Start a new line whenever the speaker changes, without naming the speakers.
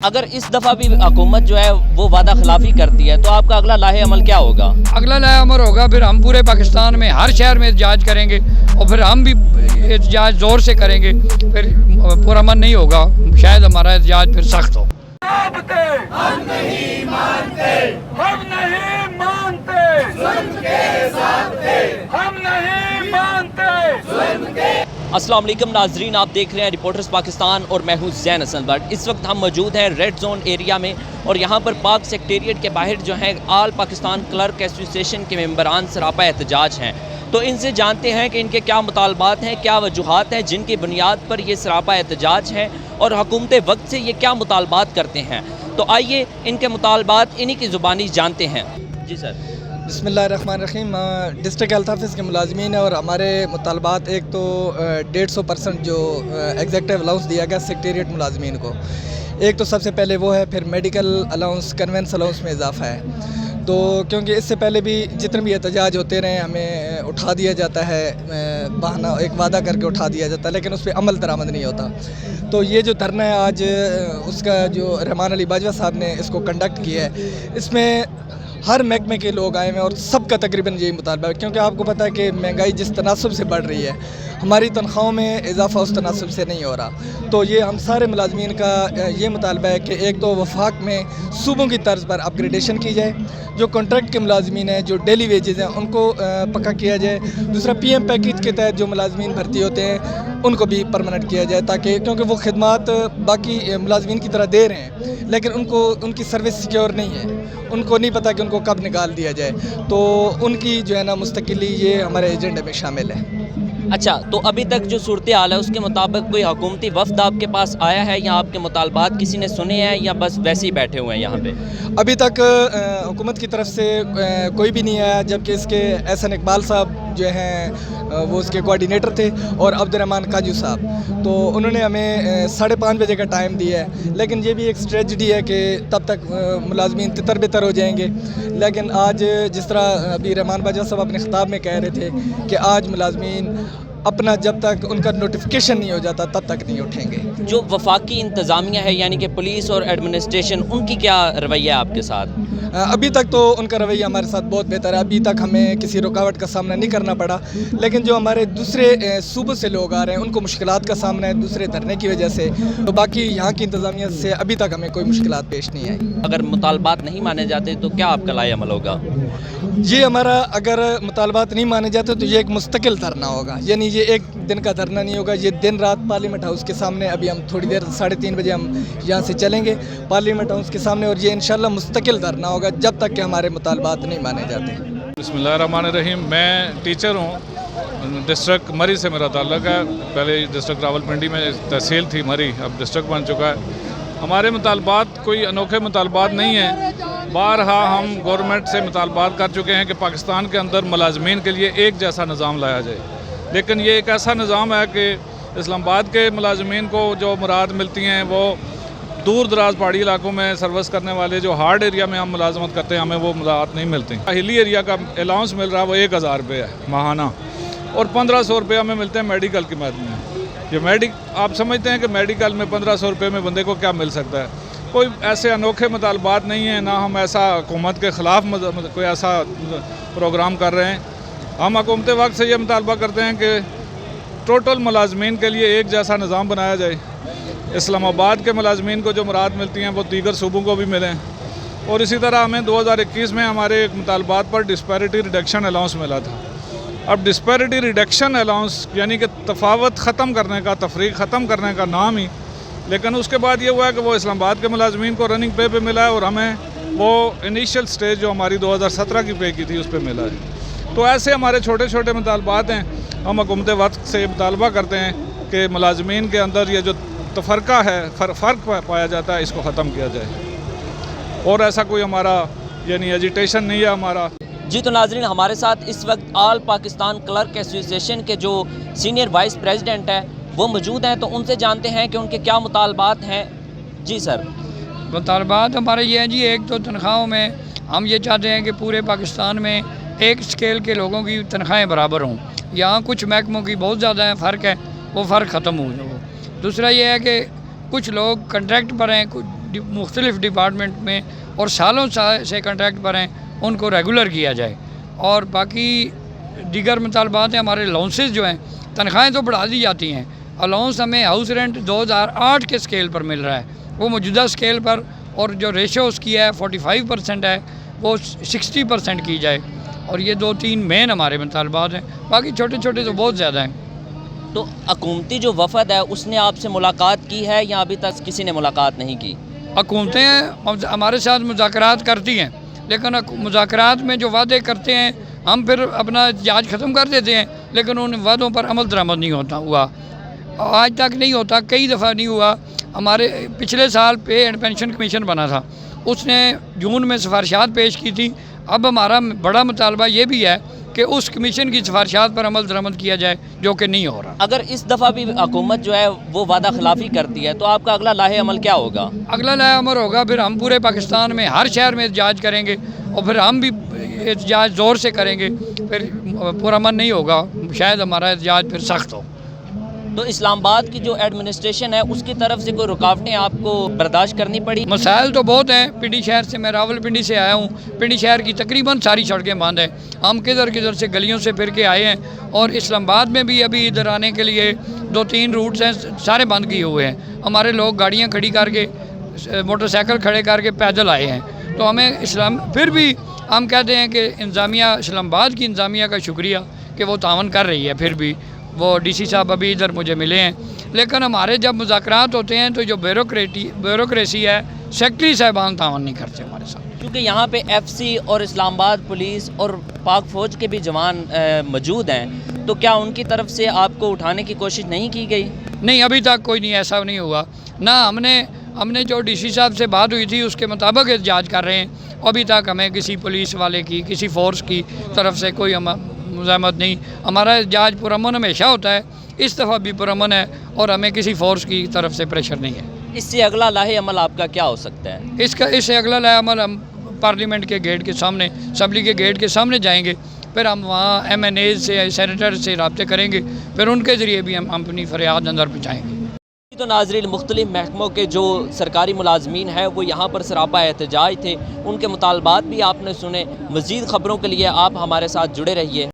अगर इस दफ़ा भी हुकूमत जो है वो वादा खिलाफी करती है तो आपका अगला लाहे अमल क्या होगा?
अगला लाहे अमल होगा फिर हम पूरे पाकिस्तान में हर शहर में एहतजाज करेंगे और फिर हम भी एहतजाज ज़ोर से करेंगे, फिर पूरा मन नहीं होगा, शायद हमारा एहतजाज फिर सख्त हो।
हम नहीं मानते, हम नहीं मानते, जुल्म के साथ थे, हम नहीं मानते, जुल्म के।
अस्सलाम वालेकुम नाजरीन, आप देख रहे हैं रिपोर्टर्स पाकिस्तान और मैं हूं ज़ैन हसन भट्ट। इस वक्त हम मौजूद हैं रेड जोन एरिया में और यहाँ पर पाक सेक्रेटेरिएट के बाहर जो है आल पाकिस्तान क्लर्क एसोसिएशन के मेंबरान सरापा एहतजाज हैं। तो इनसे जानते हैं कि इनके क्या मुतालबात हैं, क्या वजूहात हैं जिनकी बुनियाद पर ये सरापा एहतजाज हैं और हुकूमत वक्त से ये क्या मुतालबात करते हैं। तो आइए इनके मुतालबात इन्हीं की ज़ुबानी जानते हैं। जी सर।
बिस्मिल्लाहिर्रहमानिर्रहीम। डिस्ट्रिक्ट हेल्थ ऑफिस के मुलाजमीन हैं और हमारे मुतालबात एक तो 150% जो एग्जेक्टिव अलाउंस दिया गया सेक्रेटेरिएट मुलाजमीन को, एक तो सबसे पहले वो है, फिर मेडिकल अलाउंस कन्वेंस अलाउंस में इजाफा है। तो क्योंकि इससे पहले भी जितने भी एहतजाज होते रहे हमें उठा दिया जाता है, बहाना एक वादा करके उठा दिया जाता है, लेकिन उस पर अमल दरामद नहीं होता। तो ये जो धरना है आज, उसका जो रहमान अली बाजवा साहब ने इसको कंडक्ट किया है, इसमें हर महकमे के लोग आए हैं और सबका तकरीबन यही मुतालबा है, क्योंकि आपको पता है कि महंगाई जिस तनासब से बढ़ रही है, हमारी तनख्वाहों में इजाफा उस तनासब से नहीं हो रहा। तो ये हम सारे मुलाजमीन का ये मुतालबा है कि एक तो वफाक में सूबों की तर्ज पर अपग्रेडेशन की जाए, जो कॉन्ट्रैक्ट के मुलाजमीन हैं, जो डेली वेजेज़ हैं, उनको पक्का किया जाए। दूसरा PM पैकेज के तहत जो मुलाजमीन भर्ती होते हैं उनको भी परमानेंट किया जाए, ताकि क्योंकि वो खिदमात बाकी मुलाजमीन की तरह दे रहे हैं लेकिन उनको उनकी सर्विस सिक्योर नहीं है, उनको नहीं पता कि उनको कब निकाल दिया जाए। तो उनकी जो है ना मुस्तकिली ये हमारे एजेंडे में शामिल है।
अच्छा, तो अभी तक जो सूरत हाल है उसके मुताबिक कोई हुकूमती वफ़द आपके पास आया है या आपके मुतालबात किसी ने सुने हैं या बस वैसे ही बैठे हुए हैं यहाँ पे?
अभी तक हुकूमत की तरफ से कोई भी नहीं आया, जबकि इसके एहसन इकबाल साहब जो हैं वो उसके कोऑर्डिनेटर थे और अब्दुर्रहमान काजू साहब, तो उन्होंने हमें 5:30 बजे का टाइम दिया है। लेकिन ये भी एक स्ट्रेटजी है कि तब तक मुलाजमीन तितर बितर हो जाएंगे। लेकिन आज जिस तरह अभी रहमान बाजवा साहब अपने खिताब में कह रहे थे कि आज मुलाजमीन अपना जब तक उनका नोटिफिकेशन नहीं हो जाता तब तक नहीं उठेंगे।
जो वफाकी इंतज़ामिया है यानी कि पुलिस और एडमिनिस्ट्रेशन, उनकी क्या रवैया है आपके साथ?
अभी तक तो उनका रवैया हमारे साथ बहुत बेहतर है, अभी तक हमें किसी रुकावट का सामना नहीं करना पड़ा। लेकिन जो हमारे दूसरे सूबों से लोग आ रहे हैं उनको मुश्किलात का सामना है दूसरे धरने की वजह से। तो बाकी यहाँ की इंतज़ामिया से अभी तक हमें कोई मुश्किलात पेश नहीं आई।
अगर मुतालबात नहीं माने जाते तो क्या आपका लाए अमल होगा?
ये हमारा अगर मुतालबात नहीं माने जाते तो ये एक मुस्तकिल धरना होगा, यानी ये एक दिन का धरना नहीं होगा, ये दिन रात पार्लियामेंट हाउस के सामने, अभी हम थोड़ी देर 3:30 बजे हम यहाँ से चलेंगे पार्लियामेंट हाउस के सामने, और ये इंशाल्लाह मुस्तकिल धरना होगा जब तक कि हमारे मुतालबात नहीं माने जाते।
बिस्मिल्लाहिर्रहमानिर्रहीम। मैं टीचर हूँ, डिस्ट्रिक्ट मरी से मेरा ताल्लुक़ है। पहले डिस्ट्रिक्ट रावलपिंडी में तहसील थी मरी, अब डिस्ट्रिक्ट बन चुका है। हमारे मुतालबात कोई अनोखे मुतालबात नहीं हैं। बारहा हम गवर्नमेंट से मुतालबात कर चुके हैं कि पाकिस्तान के अंदर मुलाजमीन के लिए एक जैसा निज़ाम लाया जाए, लेकिन ये एक ऐसा निज़ाम है कि इस्लामाबाद के मुलाजमीन को जो मुराद मिलती हैं वो दूर दराज पहाड़ी इलाकों में सर्विस करने वाले जो हार्ड एरिया में हम मुलाजमत करते हैं, हमें वो मुराद नहीं मिलती। हिली एरिया का अलाउंस मिल रहा है वो 1000 रुपये है माहाना, और 1500 रुपये हमें मिलते हैं मेडिकल की मद में। ये आप समझते हैं कि मेडिकल में 1500 रुपये में बंदे को क्या मिल सकता है? कोई ऐसे अनोखे मुतालबात नहीं हैं, ना हम ऐसा हुकूमत के ख़िलाफ़ कोई ऐसा प्रोग्राम कर रहे हैं। हम हुकूमत वक्त से ये मुतालबा करते हैं कि टोटल मुलाजमीन के लिए एक जैसा निज़ाम बनाया जाए। इस्लामाबाद के मुलाजमीन को जो मुराद मिलती हैं वो दीगर सूबों को भी मिलें, और इसी तरह हमें 2021 में हमारे एक मुतालबात पर डिस्पैरिटी रिडक्शन अलाउंस मिला था। अब डिस्पैरिटी रिडक्शन अलाउंस यानी कि तफावत ख़त्म करने का, तफरीक ख़त्म करने का नाम ही, लेकिन उसके बाद ये हुआ है कि वो इस्लामाबाद के मुलाजमीन को रनिंग पे मिला है और हमें वो इनिशियल स्टेज जो हमारी 2017 की पे की थी उस पर मिला है। तो ऐसे हमारे छोटे छोटे मुतालबात हैं। हम हुकूमत वक्त से मुतालबा करते हैं कि मुलाजमीन के अंदर ये जो तफरका है, फ़र्क पाया जाता है, इसको ख़त्म किया जाए, और ऐसा कोई हमारा यानी एजिटेशन नहीं है हमारा।
जी तो नाजरीन, हमारे साथ इस वक्त आल पाकिस्तान क्लर्क एसोसिएशन के जो सीनियर वाइस प्रेसिडेंट हैं वो मौजूद हैं, तो उनसे जानते हैं कि उनके क्या मुतालबात हैं। जी सर।
मुतालबात हमारे ये हैं जी, एक तो तनख्वाहों में हम ये चाहते हैं कि पूरे पाकिस्तान में एक स्केल के लोगों की तनख्वाहें बराबर हों। यहाँ कुछ महकमों की बहुत ज़्यादा फ़र्क है, वो फ़र्क ख़त्म हो। दूसरा ये है कि कुछ लोग कॉन्ट्रैक्ट पर हैं, कुछ मुख्तलिफ़ डिपार्टमेंट में और सालों से कंट्रैक्ट पर हैं उनको रेगुलर किया जाए। और बाकी दीगर मुतालबात हैं, हमारे अलाउंसेस जो हैं, तनख्वाहें तो बढ़ा दी जाती हैं, अलाउंस हमें हाउस रेंट 2008 के स्केल पर मिल रहा है, वो मौजूदा स्केल पर, और जो रेशो उसकी है 45% है, वो 60% की जाए। और ये 2-3 मेन हमारे मुतालबात हैं, बाकी छोटे छोटे तो बहुत ज़्यादा हैं।
तो हुकूमती जो वफद है उसने आपसे मुलाकात की है या अभी तक किसी ने मुलाकात नहीं की?
हुकूमतें हमारे साथ मुज़ाकरात करती हैं, लेकिन मुज़ाकरात में जो वादे करते हैं हम फिर अपना एहतजाज ख़त्म कर देते हैं, लेकिन उन वादों पर अमल दरामद नहीं होता हुआ, आज तक नहीं होता, कई दफ़ा नहीं हुआ। हमारे पिछले साल पे एंड पेंशन कमीशन बना था, उसने जून में सिफारिशात पेश की थी। अब हमारा बड़ा मुतालबा ये भी है कि उस कमीशन की सिफारिशात पर अमल दरामद किया जाए, जो कि नहीं हो रहा।
अगर इस दफ़ा भी हुकूमत जो है वो वादा खिलाफ़ी करती है तो आपका अगला लाहे अमल क्या होगा?
अगला लाहे अमल होगा, फिर हम पूरे पाकिस्तान में हर शहर में एहतजाज करेंगे और फिर हम भी एहतजाज ज़ोर से करेंगे, फिर पुरअमन नहीं होगा, शायद हमारा एहतजाज फिर सख्त हो।
तो इस्लामाबाद की जो एडमिनिस्ट्रेशन है उसकी तरफ से कोई रुकावटें आपको बर्दाश्त करनी पड़ी?
मसाइल तो बहुत हैं। पिंडी शहर से, मैं रावलपिंडी से आया हूँ, पिंडी शहर की तकरीबन सारी सड़कें बंद हैं, हम किधर किधर से गलियों से फिर के आए हैं। और इस्लामाबाद में भी अभी इधर आने के लिए 2-3 रूट्स हैं, सारे बंद किए हुए हैं। हमारे लोग गाड़ियाँ खड़ी करके, मोटरसाइकिल खड़े करके पैदल आए हैं। तो हमें फिर भी हम कहते हैं कि इंतज़ामिया, इस्लामाबाद की इंतज़ामिया का शुक्रिया कि वो तावन कर रही है। फिर भी वो डीसी साहब अभी इधर मुझे मिले हैं, लेकिन हमारे जब मुज़ाकरात होते हैं तो जो ब्यूरोक्रेसी है, सेक्रेटरी साहबान तावन नहीं करते हमारे साथ।
क्योंकि यहाँ पे एफसी और इस्लामाबाद पुलिस और पाक फ़ौज के भी जवान मौजूद हैं, तो क्या उनकी तरफ से आपको उठाने की कोशिश नहीं की गई?
नहीं, अभी तक कोई नहीं, ऐसा नहीं हुआ ना। हमने जो डीसी साहब से बात हुई थी उसके मुताबिक एहतजाज कर रहे हैं। अभी तक हमें किसी पुलिस वाले की, किसी फ़ोर्स की तरफ से कोई मुज़ाहमत नहीं। हमारा एहतजाज पुरअमन हमेशा होता है, इस दफ़ा भी पुरअमन है और हमें किसी फ़ोर्स की तरफ से प्रेशर नहीं है।
इससे अगला लाहे अमल आपका क्या हो सकता है?
इससे अगला लाहे अमल हम पार्लियामेंट के गेट के सामने, असम्बली के गेट के सामने जाएंगे, फिर हम वहाँ MNA से, सेनेटर से रब्ते करेंगे, फिर उनके ज़रिए भी हम अपनी फरियाद अंदर पहुँचाएँगे।
तो नाज़रीन, मुख्तलिफ़ महकमों के जो सरकारी मुलाजमीन हैं वो यहाँ पर सरापा एहतजाज थे, उनके मुतालबात भी आपने सुने। मज़ीद ख़बरों के लिए आप हमारे साथ जुड़े रहिए।